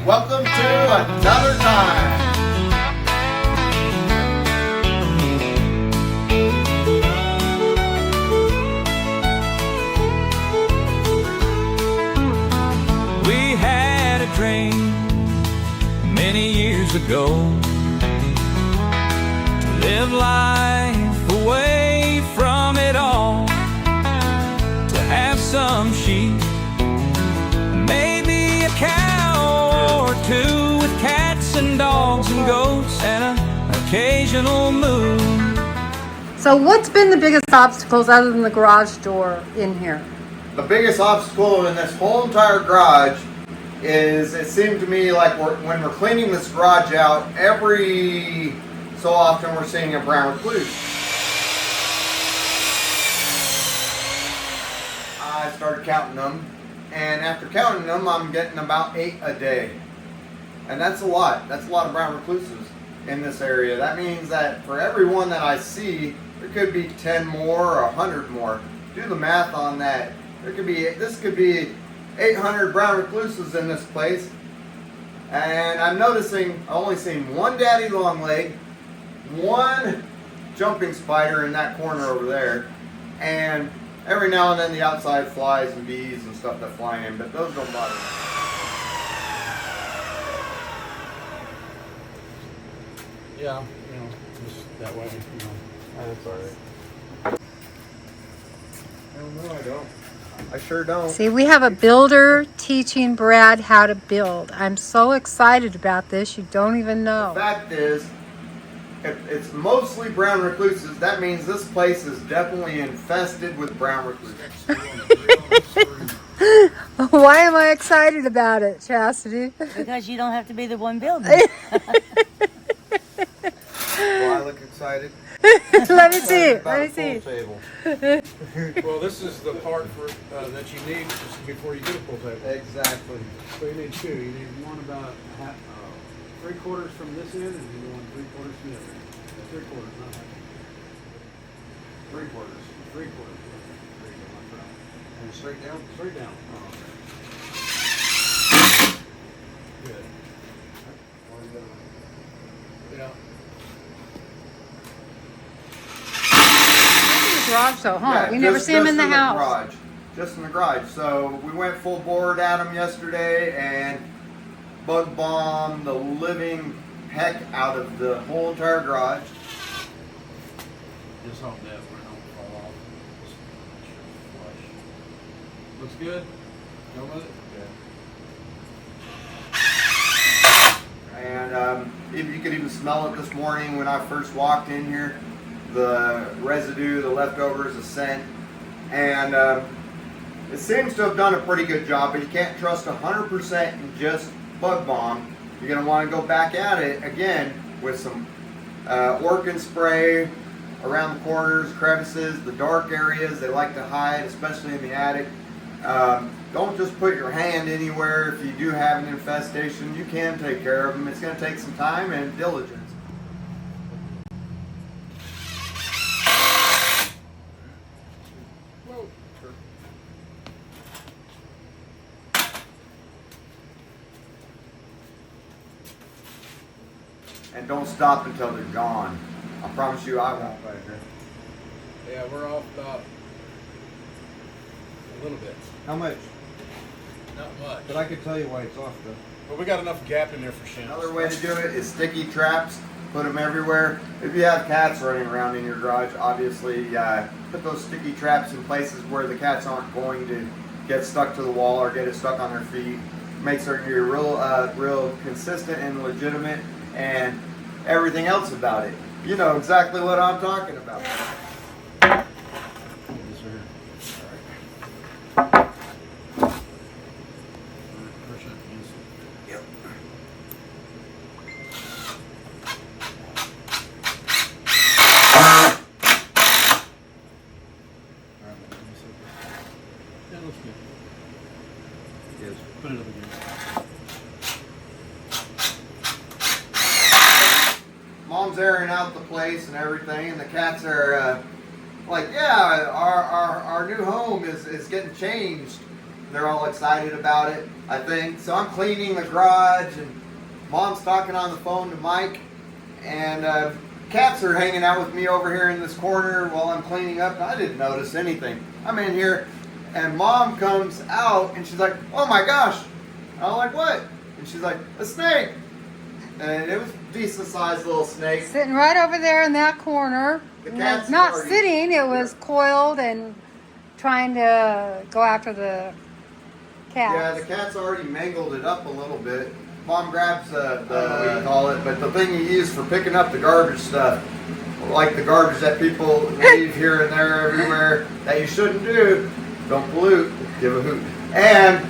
Welcome to another time. We had a dream many years ago to live life away from it all, to have some sheep, maybe a cow or two, with cats and dogs and goats and an occasional moon. So what's been the biggest obstacles other than the garage door in here? The biggest obstacle in this whole entire garage is, it seemed to me like when we're cleaning this garage out, every so often we're seeing a brown recluse. I started counting them, and after counting them, I'm getting about 8 a day. And that's a lot. That's a lot of brown recluses in this area. That means that for every one that I see, there could be 10 more or 100 more. Do the math on that. This could be 800 brown recluses in this place. And I'm noticing, I've only seen one daddy longleg, one jumping spider in that corner over there, and every now and then the outside flies and bees and stuff that fly in, but those don't bother me. Yeah, just that way, That's alright. No, I don't. I sure don't. See, we have a builder teaching Brad how to build. I'm so excited about this, you don't even know. The fact is, if it's mostly brown recluses, that means this place is definitely infested with brown recluses. Why am I excited about it, Chastity? Because you don't have to be the one building. Do I look excited? Let me see. About Let me a see. full table. Well, this is the part for that you need just before you get a pool table. Exactly. So you need two. You need one about half, 3/4 from this end, and you need one 3/4 from the other end. 3/4, not half. 3/4. 3/4. There you go, my friend. And straight down? Straight down. Oh, okay. Good. Yeah. Garage though, huh? Yeah, we never see him in the house. Garage. Just in the garage. So we went full board at him yesterday and bug bombed the living heck out of the whole entire garage. Just hope that we don't fall off. Just make sure it's flush. Looks good? Go with it? And if you could even smell it this morning when I first walked in here, the residue, the leftovers, the scent, and it seems to have done a pretty good job, but you can't trust 100% and just bug bomb. You're going to want to go back at it again with some Orkin spray around the corners, crevices, the dark areas they like to hide, especially in the attic. Don't just put your hand anywhere. If you do have an infestation, you can take care of them. It's going to take some time and diligence. And don't stop until they're gone. I promise you I won't. Yeah, we're off about a little bit. How much? Not much. But I could tell you why it's off though. But we got enough gap in there for shins. Another way to do it is sticky traps. Put them everywhere. If you have cats running around in your garage, obviously put those sticky traps in places where the cats aren't going to get stuck to the wall or get it stuck on their feet. Make certain you're real consistent and legitimate, and everything else about it. You know exactly what I'm talking about. Yep. That looks good. Yes. Put it up again. Mom's airing out the place and everything, and the cats are like, yeah, our new home is getting changed. They're all excited about it, I think. So I'm cleaning the garage, and Mom's talking on the phone to Mike, and cats are hanging out with me over here in this corner while I'm cleaning up. I didn't notice anything. I'm in here, and Mom comes out, and she's like, "Oh my gosh!" And I'm like, "What?" And she's like, "A snake." And it was a decent sized little snake. Sitting right over there in that corner. The cat's Not already- sitting, it was coiled and trying to go after the cat. Yeah, the cat's already mangled it up a little bit. Mom grabs what do you call it, but the thing you use for picking up the garbage stuff, like the garbage that people leave here and there everywhere that you shouldn't do. Don't pollute, give a hoot. And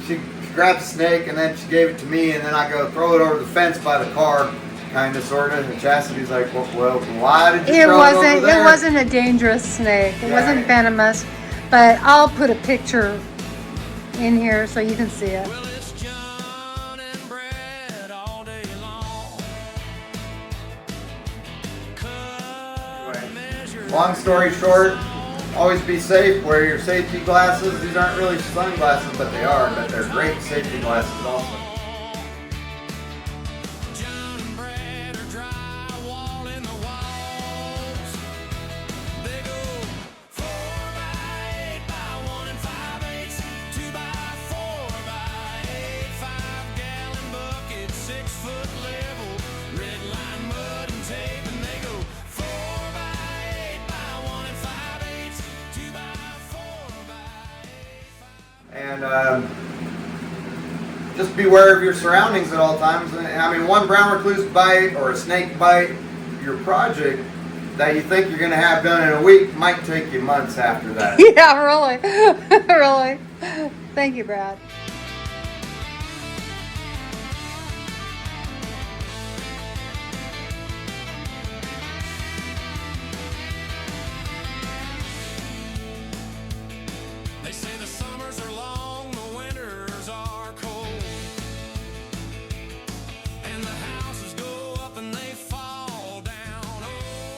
she grabbed a snake, and then she gave it to me, and then I go throw it over the fence by the car, kind of, sort of. And Chastity's like, well, why did you throw it over there? It wasn't a dangerous snake. It Yeah. wasn't venomous, but I'll put a picture in here so you can see it. Well, it's John and Brad all day long. Cut, measure, Long story short, always be safe. Wear your safety glasses. These aren't really sunglasses, but they are. But they're great safety glasses also. John and Brad are drywalling the walls. They go 4x8 by 1 5/8, 2x4 by 8, 5-gallon bucket, 6-foot level, red line mud and tape, and they go 4x8 by 1 5/8, 2x4 by 8. And just beware of your surroundings at all times. And, I mean, one brown recluse bite or a snake bite, your project that you think you're going to have done in a week might take you months after that. Yeah, really. Really. Thank you, Brad. They say the summers are long, the winters are cold, and the houses go up and they fall down. Oh,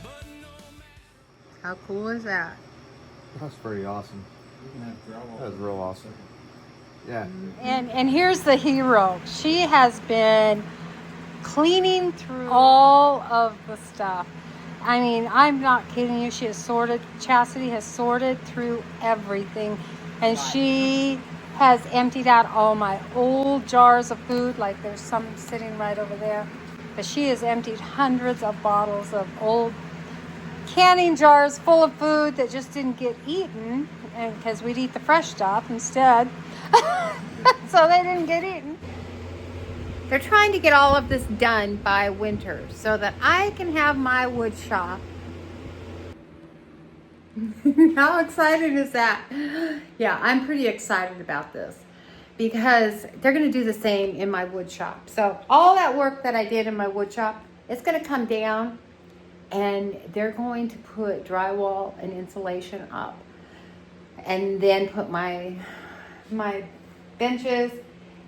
but no matter. How cool is that? That's pretty awesome. You can have drywall. That's real awesome. Yeah. And here's the hero. She has been cleaning through all of the stuff. I mean, I'm not kidding you. She has sorted, Chastity has sorted through everything. And she has emptied out all my old jars of food, like there's some sitting right over there. But she has emptied hundreds of bottles of old canning jars full of food that just didn't get eaten, and because we'd eat the fresh stuff instead. So they didn't get eaten. They're trying to get all of this done by winter so that I can have my wood shop. How exciting is that? Yeah, I'm pretty excited about this because they're going to do the same in my wood shop. So all that work that I did in my wood shop, it's going to come down, and they're going to put drywall and insulation up, and then put my benches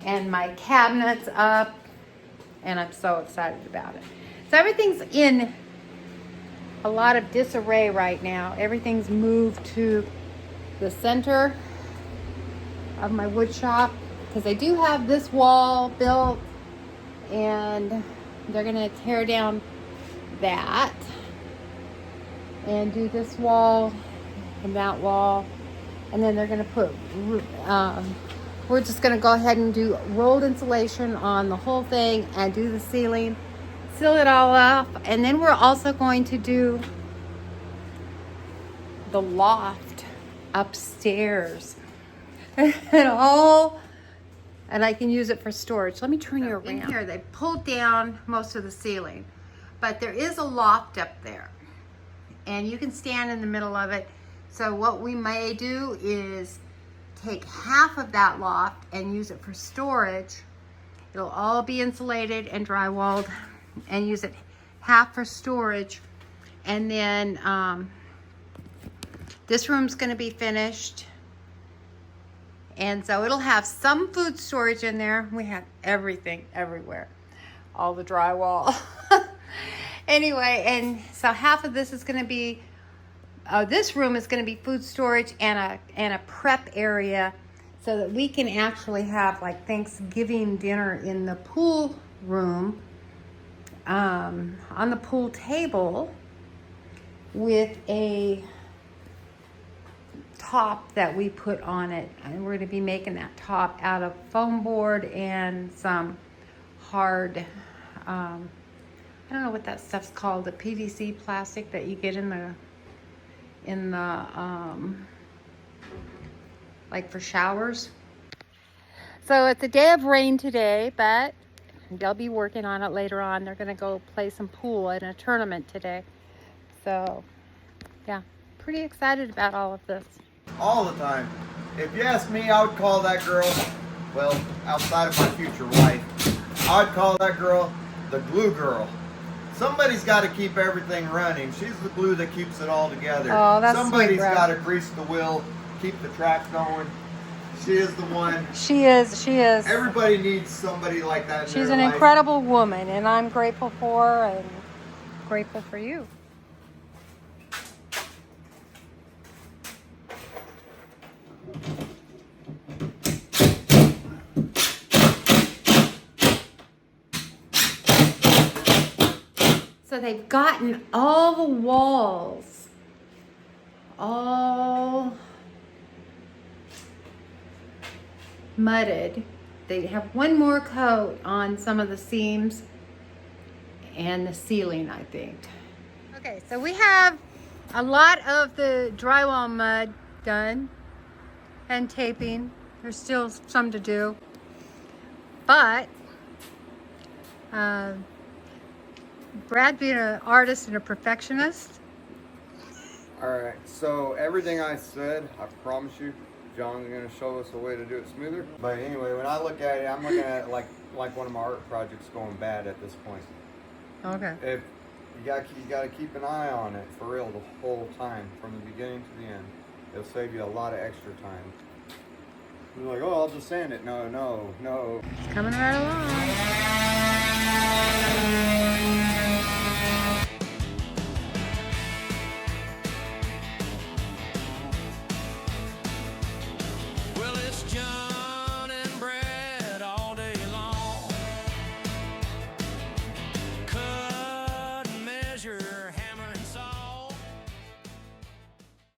and my cabinets up, and I'm so excited about it. So everything's in a lot of disarray right now. Everything's moved to the center of my wood shop because I do have this wall built, and they're gonna tear down that and do this wall and that wall, and then they're gonna put we're just gonna go ahead and do rolled insulation on the whole thing and do the ceiling, seal it all up, and then we're also going to do the loft upstairs and I can use it for storage. Let me turn you around. In here, they pulled down most of the ceiling, but there is a loft up there, and you can stand in the middle of it. So what we may do is take half of that loft and use it for storage. It'll all be insulated and drywalled, and use it half for storage. And then this room's going to be finished, and so it'll have some food storage in there. We have everything everywhere, all the drywall. Anyway, and so half of this is going to be this room is going to be food storage and a prep area, so that we can actually have like Thanksgiving dinner in the pool room, on the pool table, with a top that we put on it. And we're going to be making that top out of foam board and some hard, I don't know what that stuff's called, the PVC plastic that you get in the like for showers. So it's a day of rain today, but they'll be working on it later on. They're gonna go play some pool in a tournament today. So yeah, pretty excited about all of this. All the time. If you ask me, I would call that girl, well, outside of my future wife, I would call that girl the glue girl. Somebody's got to keep everything running. She's the glue that keeps it all together. Oh, that's Somebody's sweet, bro. got to grease the wheel, keep the track going. She is the one. She is. Everybody needs somebody like that in She's their an life. incredible woman, and I'm grateful for her and grateful for you. So they've gotten all the walls all mudded. They have one more coat on some of the seams and the ceiling, I think. Okay, so we have a lot of the drywall mud done and taping. There's still some to do, but Brad being an artist and a perfectionist. Alright, so everything I said, I promise you, John's going to show us a way to do it smoother. But anyway, when I look at it, I'm looking at it like one of my art projects going bad at this point. Okay. If you got to keep an eye on it for real the whole time, from the beginning to the end. It'll save you a lot of extra time. You're like, oh, I'll just sand it. No. It's coming right along.